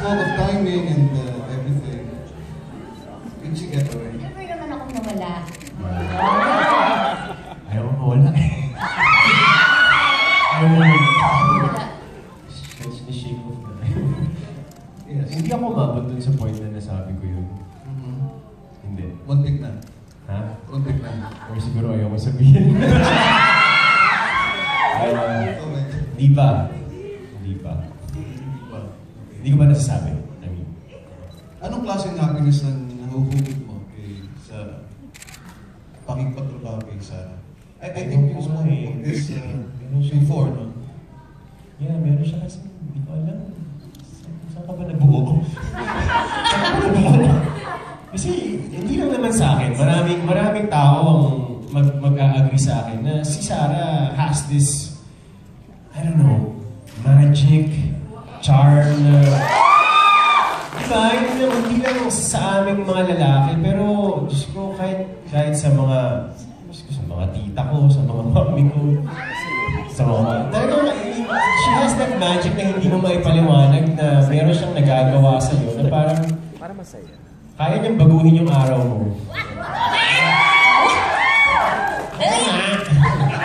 spoke of timing and everything. Did she get away? Never naman akong nawala. Ayaw mo mawala eh. Ayaw mo mawala. Shake off na. Yes. Hindi ako umabot dun sa point na nasabi ko yun. Hindi. Muntik na. Ha? Muntik na. Or siguro ayaw ko sabihin. Di pa. Hindi pa. Hindi ko ba nasasabi? I mean, anong klaseng happiness ang nahuhugit mo sa pakipagtrabaho kay Sarah? I think yung smoke is before, no? Yeah, meron siya kasi hindi ko alam. Saan ka ba nabuo? Kasi hindi lang naman sa akin. Maraming tao ang mag-a-agree sa akin na si Sarah has this, I don't know, magic, charm na... Diba? Hindi lang sa aming mga lalaki, pero Diyos ko, kahit sa mga tita ko, sa mga mami ko, sa mga... Talagang, she has that magic na hindi mo maipaliwanag na meron siyang nagagawa sa'yo na parang... Para masaya. Kaya niyang baguhin yung araw mo.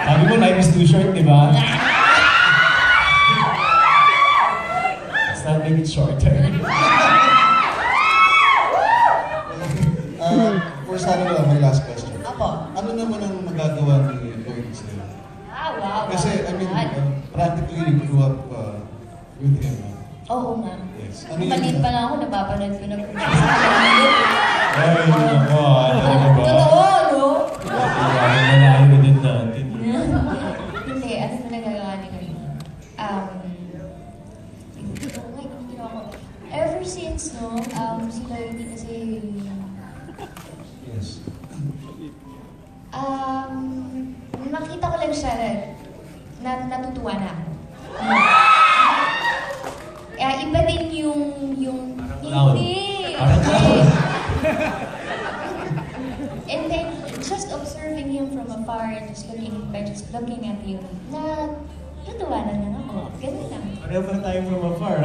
Sabi mo, life is too short, di ba? Let's not make it shorter. For Sarah, my last question. Apo. Ano naman ang magagawa ni Lloyd sa'yo? Wow. Kasi, I mean, practically you grew up with him. Oo nga. Yes. Maliit pa lang ako, napapanood ko na po. Ay, nako. Totoo, no? Malayo na din natin. Hindi, ano na nagagawa ni Lloyd? Ever since, no, si Lloyd kasi... Yes. Nakita ko lang siya na natutuwa na ako. Iba din yung hindi. And then, just observing him from afar and just looking at him, na natutuwa na lang ako. Ganun lang. Pareho pa tayo from afar.